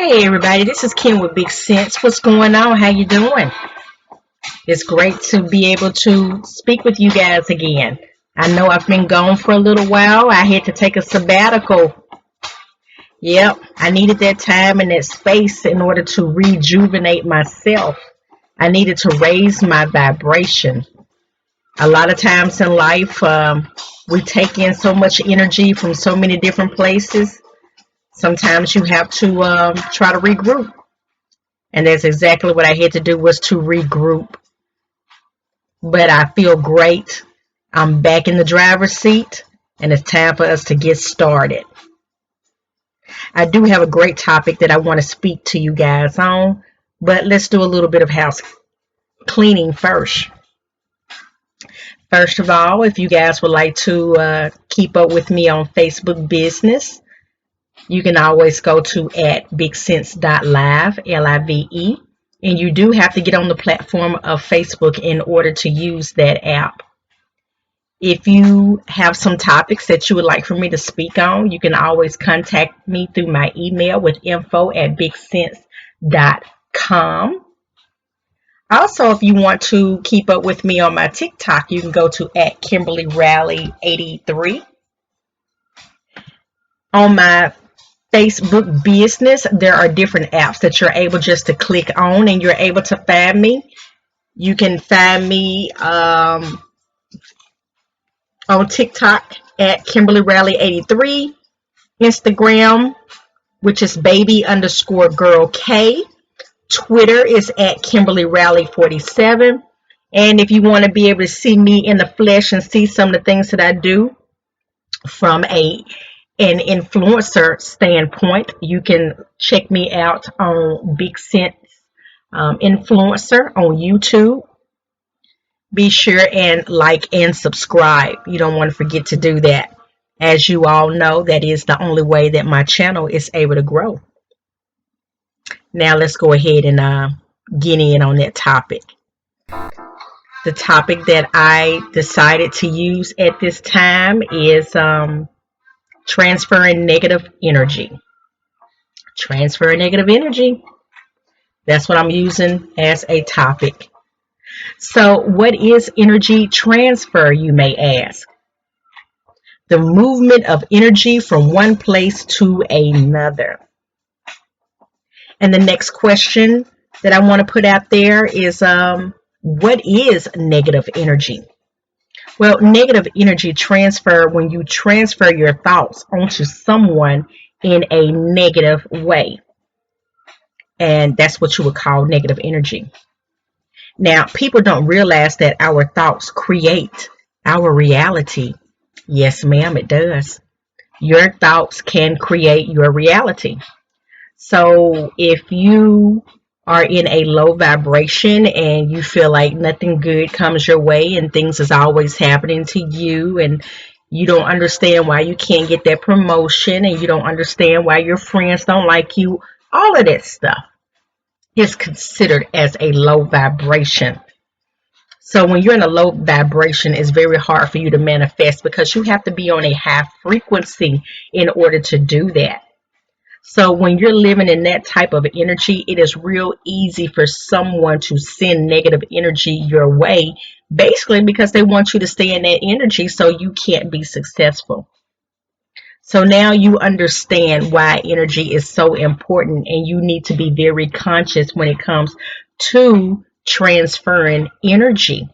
Hey everybody, this is Kim with BigSense. What's going on? How you doing? It's great to be able to speak with you guys again. I know I've been gone for a little while. I had to take a sabbatical. Yep, I needed that time and that space in order to rejuvenate myself. I needed to raise my vibration. A lot of times in life, we take in so much energy from so many different places. Sometimes you have to try to regroup. And that's exactly what I had to do, was to regroup. But I feel great. I'm back in the driver's seat, and it's time for us to get started. I do have a great topic that I want to speak to you guys on, but let's do a little bit of house cleaning first. First of all, if you guys would like to keep up with me on Facebook Business, you can always go to at BigSense.live, Live, and you do have to get on the platform of Facebook in order to use that app. If you have some topics that you would like for me to speak on, you can always contact me through my email with info@BigSense.com. Also, if you want to keep up with me on my TikTok, you can go to at KimberlyRally83. On my Facebook Business, there are different apps that you're able just to click on and you're able to find me. You can find me on TikTok at KimberlyRally83, Instagram, which is baby_girl_K. Twitter is at KimberlyRally47. And if you want to be able to see me in the flesh and see some of the things that I do from an influencer standpoint, you can check me out on BigSense Influencer on YouTube. Be sure and like and subscribe. You don't want to forget to do that. As you all know, that is the only way that my channel is able to grow. Now let's go ahead and get in on that topic. The topic that I decided to use at this time is transferring negative energy. Transferring negative energy. That's what I'm using as a topic. So what is energy transfer, you may ask? The movement of energy from one place to another. And the next question that I want to put out there is, what is negative energy? Well, negative energy transfer when you transfer your thoughts onto someone in a negative way. And that's what you would call negative energy. Now, people don't realize that our thoughts create our reality. Yes, ma'am, it does. Your thoughts can create your reality. So if you are in a low vibration and you feel like nothing good comes your way and things is always happening to you, and you don't understand why you can't get that promotion, and you don't understand why your friends don't like you, all of that stuff is considered as a low vibration. So when you're in a low vibration, it's very hard for you to manifest because you have to be on a high frequency in order to do that. So when you're living in that type of energy, it is real easy for someone to send negative energy your way, basically because they want you to stay in that energy so you can't be successful. So now you understand why energy is so important, and you need to be very conscious when it comes to transferring energy.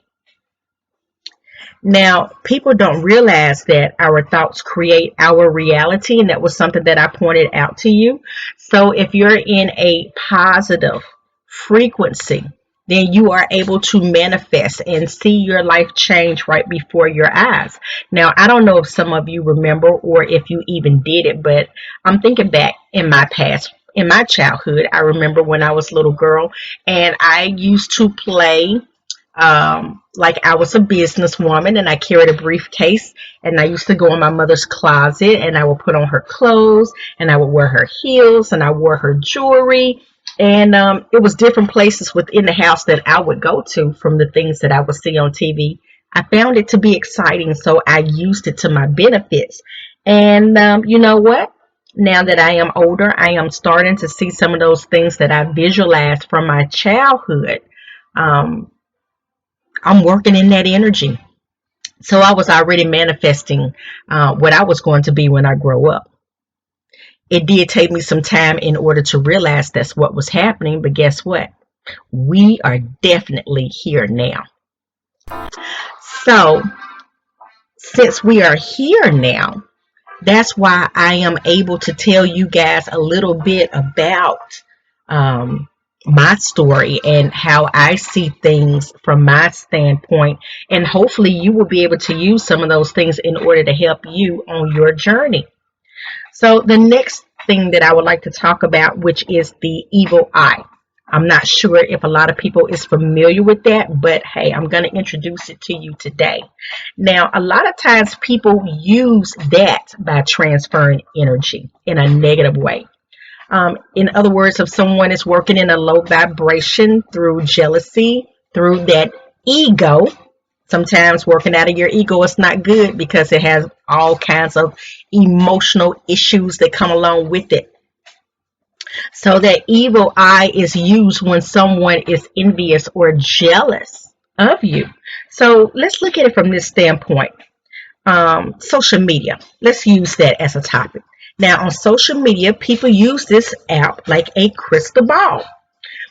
Now, people don't realize that our thoughts create our reality, and that was something that I pointed out to you. So if you're in a positive frequency, then you are able to manifest and see your life change right before your eyes. Now, I don't know if some of you remember or if you even did it, but I'm thinking back in my past, in my childhood. I remember when I was a little girl and I used to play like I was a businesswoman, and I carried a briefcase, and I used to go in my mother's closet and I would put on her clothes, and I would wear her heels, and I wore her jewelry. And it was different places within the house that I would go to from the things that I would see on TV. I found it to be exciting, so I used it to my benefits. And you know what? Now that I am older, I am starting to see some of those things that I visualized from my childhood. Um, I'm working in that energy. So I was already manifesting what I was going to be when I grow up. It did take me some time in order to realize that's what was happening, but guess what? We are definitely here now. So, since we are here now, that's why I am able to tell you guys a little bit about um, my story and how I see things from my standpoint. And hopefully, you will be able to use some of those things in order to help you on your journey. So, the next thing that I would like to talk about, which is the evil eye. I'm not sure if a lot of people is familiar with that, but hey, I'm going to introduce it to you today. Now, a lot of times people use that by transferring energy in a negative way. In other words, if someone is working in a low vibration through jealousy, through that ego, sometimes working out of your ego is not good because it has all kinds of emotional issues that come along with it. So that evil eye is used when someone is envious or jealous of you. So let's look at it from this standpoint. Social media. Let's use that as a topic. Now, on social media, people use this app like a crystal ball.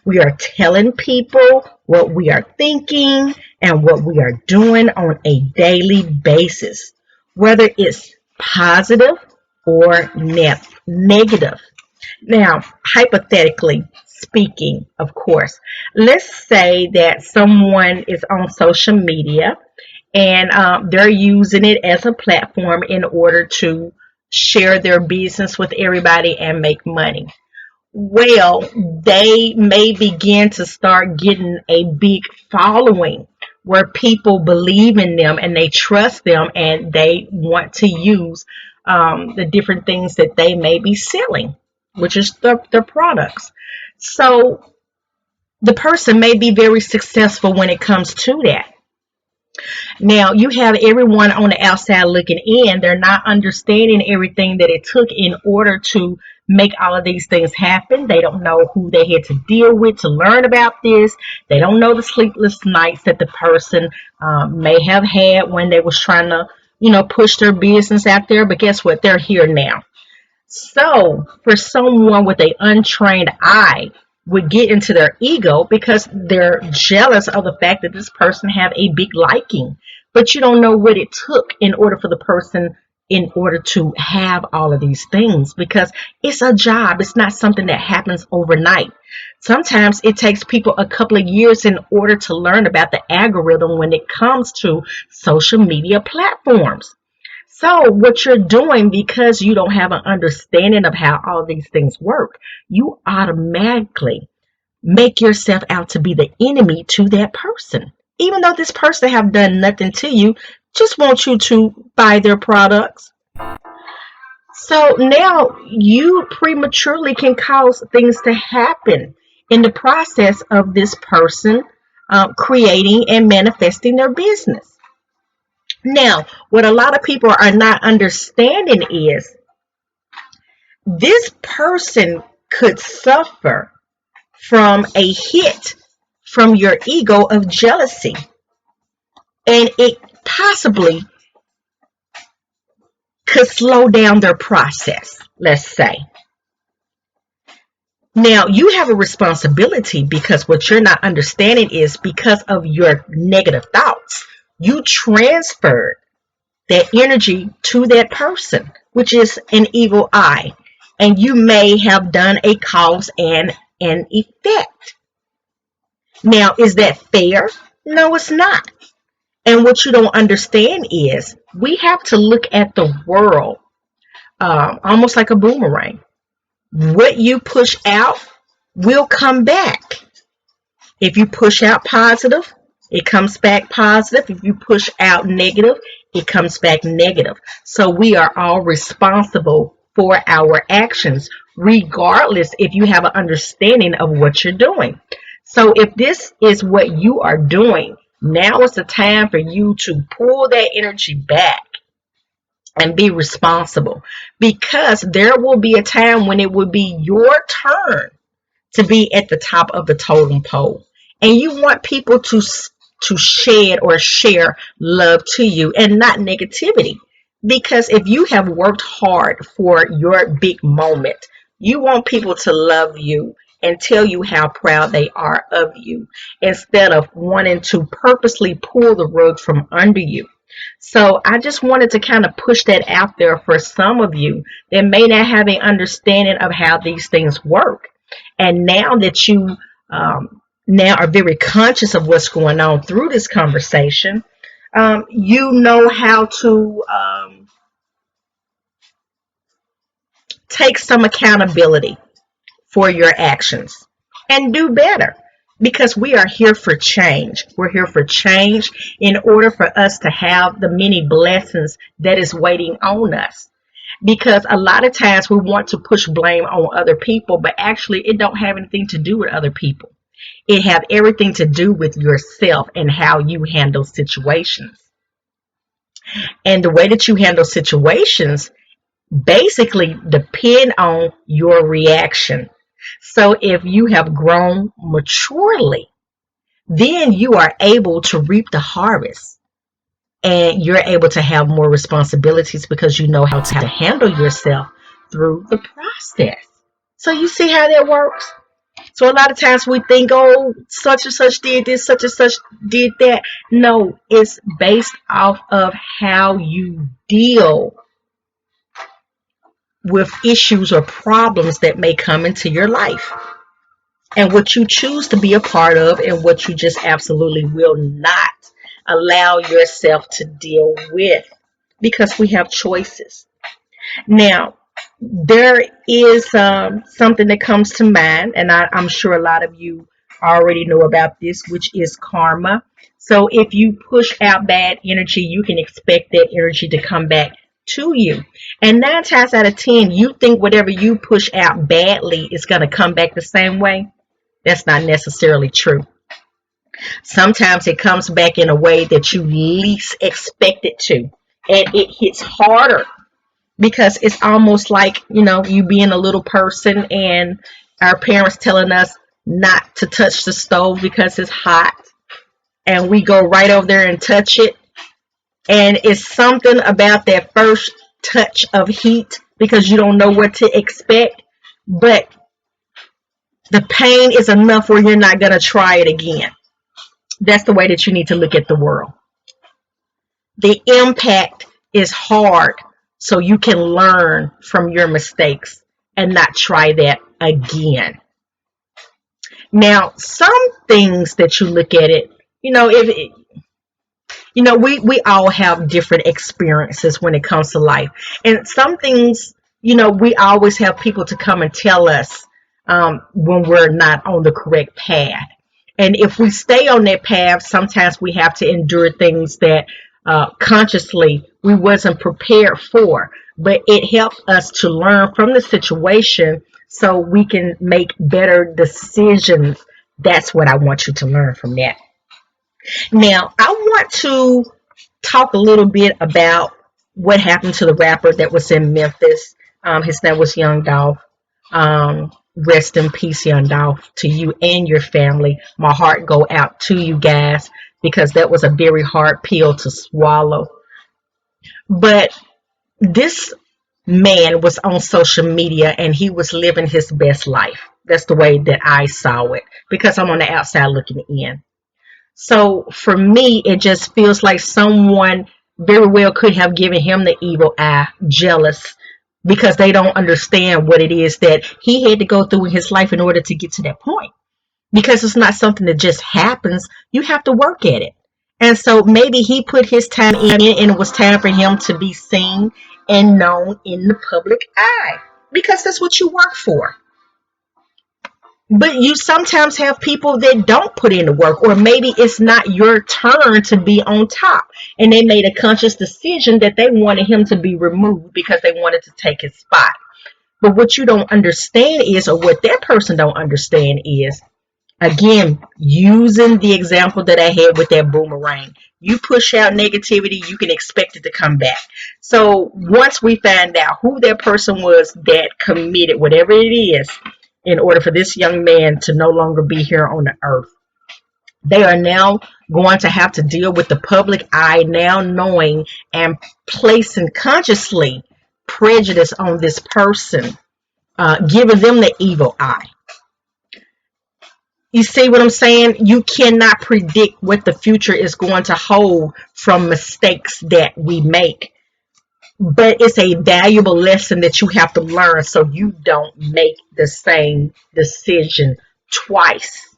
We are telling people what we are thinking and what we are doing on a daily basis, whether it's positive or negative. Now, hypothetically speaking, of course, let's say that someone is on social media and they're using it as a platform in order to share their business with everybody and make money. Well, they may begin to start getting a big following where people believe in them and they trust them and they want to use the different things that they may be selling, which is their products. So the person may be very successful when it comes to that. Now, you have everyone on the outside looking in. They're not understanding everything that it took in order to make all of these things happen. They don't know who they had to deal with to learn about this. They don't know the sleepless nights that the person may have had when they was trying to, push their business out there. But guess what? They're here now. So, for someone with an untrained eye, would get into their ego because they're jealous of the fact that this person have a big liking, but you don't know what it took in order for the person in order to have all of these things, because it's a job. It's not something that happens overnight. Sometimes it takes people a couple of years in order to learn about the algorithm when it comes to social media platforms. So, what you're doing, because you don't have an understanding of how all these things work, you automatically make yourself out to be the enemy to that person. Even though this person have done nothing to you, just want you to buy their products. So now you prematurely can cause things to happen in the process of this person creating and manifesting their business. Now, what a lot of people are not understanding is this person could suffer from a hit from your ego of jealousy, and it possibly could slow down their process, let's say. Now, you have a responsibility, because what you're not understanding is because of your negative thoughts, you transferred that energy to that person, which is an evil eye. And you may have done a cause and an effect. Now, is that fair? No, it's not. And what you don't understand is we have to look at the world almost like a boomerang. What you push out will come back. If you push out positive, it comes back positive. If you push out negative, it comes back negative. So we are all responsible for our actions, regardless if you have an understanding of what you're doing. So if this is what you are doing, now is the time for you to pull that energy back and be responsible, because there will be a time when it will be your turn to be at the top of the totem pole, and you want people to shed or share love to you and not negativity. Because if you have worked hard for your big moment, you want people to love you and tell you how proud they are of you, instead of wanting to purposely pull the rug from under you. So I just wanted to kind of push that out there for some of you that may not have an understanding of how these things work. And now that you now are very conscious of what's going on through this conversation, you know how to take some accountability for your actions and do better, because we are here for change. We're here for change in order for us to have the many blessings that is waiting on us. Because a lot of times we want to push blame on other people, but actually it don't have anything to do with other people. It have everything to do with yourself and how you handle situations. And the way that you handle situations basically depend on your reaction. So if you have grown maturely, then you are able to reap the harvest, and you're able to have more responsibilities because you know how to handle yourself through the process. So you see how that works? So a lot of times we think, oh, such and such did this, such and such did that. No, it's based off of how you deal with issues or problems that may come into your life, and what you choose to be a part of and what you just absolutely will not allow yourself to deal with, because we have choices. Now, there is something that comes to mind, and I'm sure a lot of you already know about this, which is karma. So if you push out bad energy, you can expect that energy to come back to you. And 9 times out of 10, you think whatever you push out badly is going to come back the same way. That's not necessarily true. Sometimes it comes back in a way that you least expect it to, and it hits harder, because it's almost like, you being a little person and our parents telling us not to touch the stove because it's hot, and we go right over there and touch it, and it's something about that first touch of heat, because you don't know what to expect, but the pain is enough where you're not going to try it again. That's the way that you need to look at the world. The impact is hard, so you can learn from your mistakes and not try that again. Now, some things that you look at it, if we all have different experiences when it comes to life, and some things, we always have people to come and tell us when we're not on the correct path. And if we stay on that path, sometimes we have to endure things that consciously we wasn't prepared for. But it helps us to learn from the situation so we can make better decisions. That's what I want you to learn from that. Now, I want to talk a little bit about what happened to the rapper that was in Memphis. His name was Young Dolph. Rest in peace, Young Dolph, to you and your family. My heart go out to you guys, because that was a very hard pill to swallow. But this man was on social media and he was living his best life. That's the way that I saw it, because I'm on the outside looking in. So for me, it just feels like someone very well could have given him the evil eye, jealous, because they don't understand what it is that he had to go through in his life in order to get to that point. Because it's not something that just happens. You have to work at it. And so maybe he put his time in, and it was time for him to be seen and known in the public eye, because that's what you work for. But you sometimes have people that don't put in the work, or maybe it's not your turn to be on top, and they made a conscious decision that they wanted him to be removed because they wanted to take his spot. But what you don't understand is, or what that person don't understand is, again, using the example that I had with that boomerang, You push out negativity, you can expect it to come back. So once we find out who that person was that committed whatever it is, in order for this young man to no longer be here on the earth, they are now going to have to deal with the public eye now knowing and placing consciously prejudice on this person, giving them the evil eye. You see what I'm saying? You cannot predict what the future is going to hold from mistakes that we make. But it's a valuable lesson that you have to learn so you don't make the same decision twice.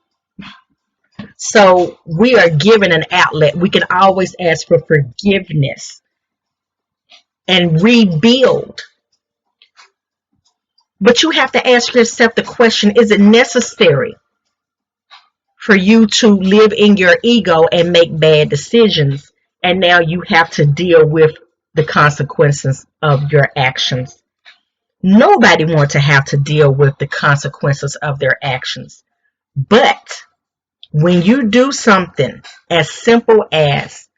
So we are given an outlet. We can always ask for forgiveness and rebuild. But you have to ask yourself the question, is it necessary for you to live in your ego and make bad decisions? And now you have to deal with the consequences of your actions. Nobody wants to have to deal with the consequences of their actions. But when you do something as simple as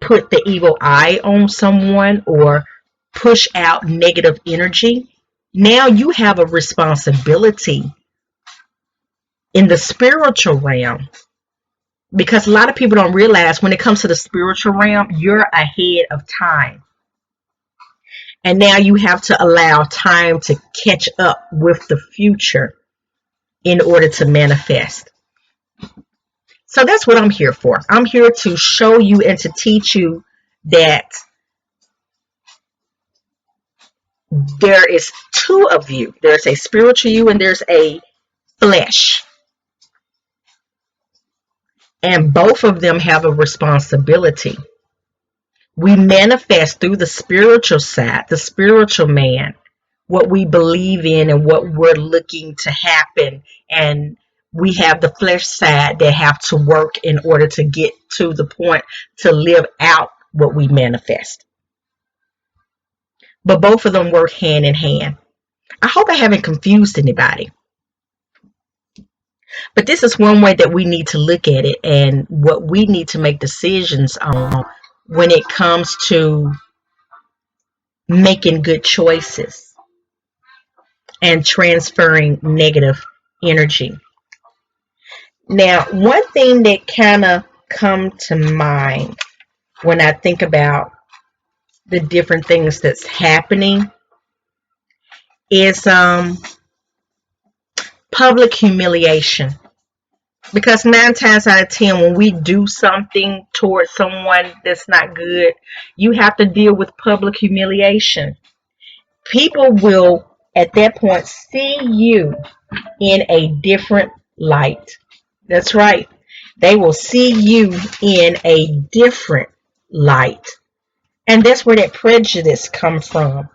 put the evil eye on someone or push out negative energy, now you have a responsibility in the spiritual realm. Because a lot of people don't realize when it comes to the spiritual realm, you're ahead of time. And now you have to allow time to catch up with the future in order to manifest. So that's what I'm here for. I'm here to show you and to teach you that there is two of you. There's a spiritual you and there's a flesh. And both of them have a responsibility. We manifest through the spiritual side, the spiritual man, what we believe in and what we're looking to happen. And we have the flesh side that have to work in order to get to the point to live out what we manifest. But both of them work hand in hand. I hope I haven't confused anybody. But this is one way that we need to look at it and what we need to make decisions on when it comes to making good choices and transferring negative energy. Now, one thing that kind of come to mind when I think about the different things that's happening is public humiliation. Because 9 times out of 10, when we do something towards someone that's not good, you have to deal with public humiliation. People will, at that point, see you in a different light. That's right. They will see you in a different light. And that's where that prejudice comes from.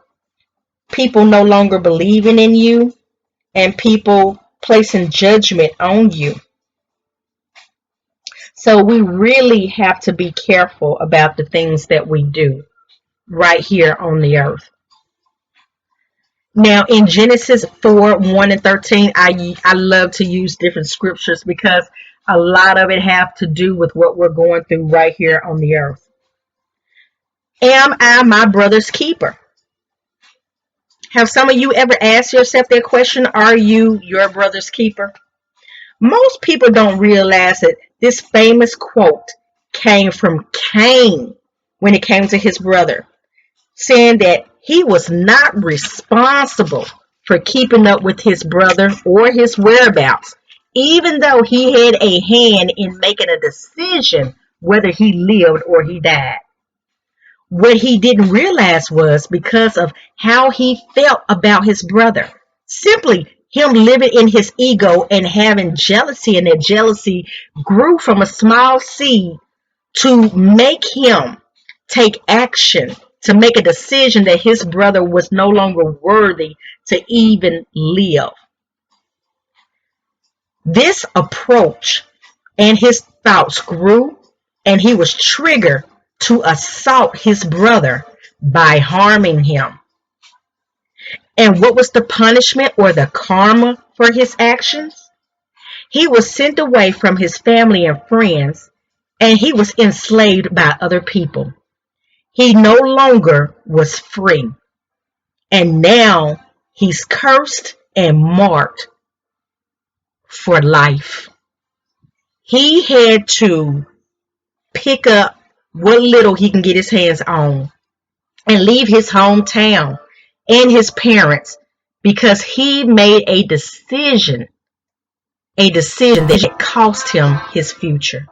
People no longer believing in you and people placing judgment on you. So we really have to be careful about the things that we do right here on the earth. Now in Genesis 4, 1 and 13, I love to use different scriptures because a lot of it have to do with what we're going through right here on the earth. Am I my brother's keeper? Have some of you ever asked yourself that question? Are you your brother's keeper? Most people don't realize that this famous quote came from Cain when it came to his brother, saying that he was not responsible for keeping up with his brother or his whereabouts, even though he had a hand in making a decision whether he lived or he died. What he didn't realize was because of how he felt about his brother. Simply him living in his ego and having jealousy, and that jealousy grew from a small seed to make him take action, to make a decision that his brother was no longer worthy to even live. This approach and his thoughts grew, and he was triggered to assault his brother by harming him. And what was the punishment or the karma for his actions? He was sent away from his family and friends, and he was enslaved by other people. He no longer was free. And now he's cursed and marked for life. He had to pick up what little he can get his hands on and leave his hometown and his parents because he made a decision that cost him his future.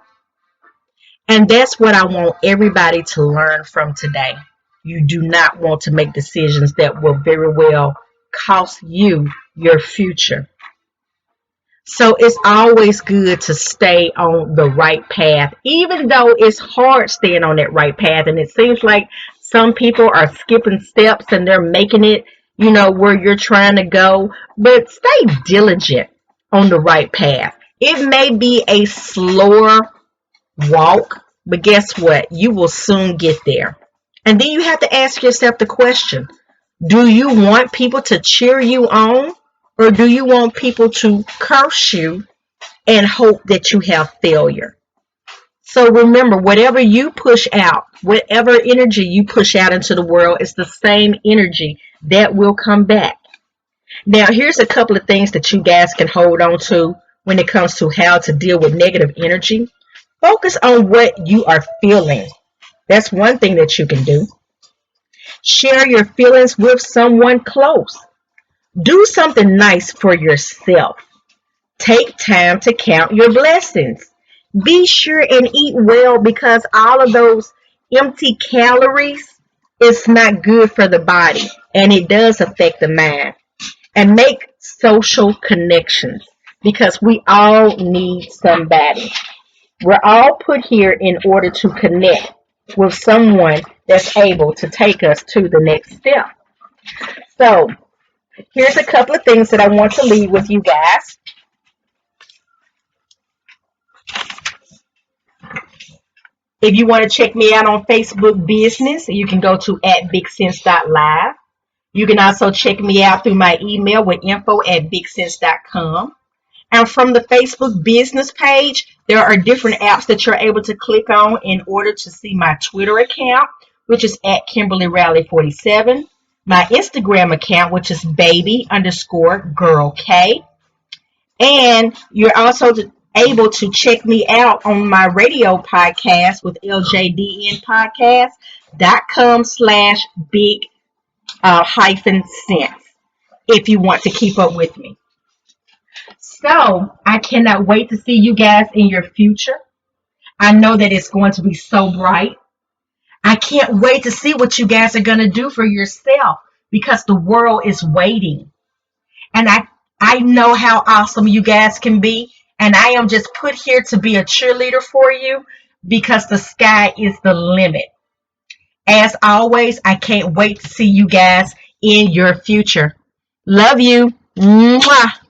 And that's what I want everybody to learn from today. You do not want to make decisions that will very well cost you your future. So it's always good to stay on the right path, even though it's hard staying on that right path. And it seems like some people are skipping steps and they're making it, where you're trying to go. But stay diligent on the right path. It may be a slower walk, but guess what? You will soon get there. And then you have to ask yourself the question, do you want people to cheer you on? Or do you want people to curse you and hope that you have failure? So remember, whatever you push out, whatever energy you push out into the world, is the same energy that will come back. Now, here's a couple of things that you guys can hold on to when it comes to how to deal with negative energy. Focus on what you are feeling. That's one thing that you can do. Share your feelings with someone close. Do something nice for yourself. Take time to count your blessings. Be sure and eat well because all of those empty calories is not good for the body and it does affect the mind. And make social connections because we all need somebody. We're all put here in order to connect with someone that's able to take us to the next step. So, here's a couple of things that I want to leave with you guys. If you want to check me out on Facebook Business, you can go to @BigSense.live. You can also check me out through my email with info@BigSense.com. And from the Facebook business page, there are different apps that you're able to click on in order to see my Twitter account, which is @KimberlyRally47, my Instagram account, which is baby_girl_K. And you're also able to check me out on my radio podcast with LJDNpodcast.com/big-sense if you want to keep up with me. So I cannot wait to see you guys in your future. I know that it's going to be so bright. I can't wait to see what you guys are going to do for yourself because the world is waiting. And I know how awesome you guys can be. And I am just put here to be a cheerleader for you because the sky is the limit. As always, I can't wait to see you guys in your future. Love you. Mwah.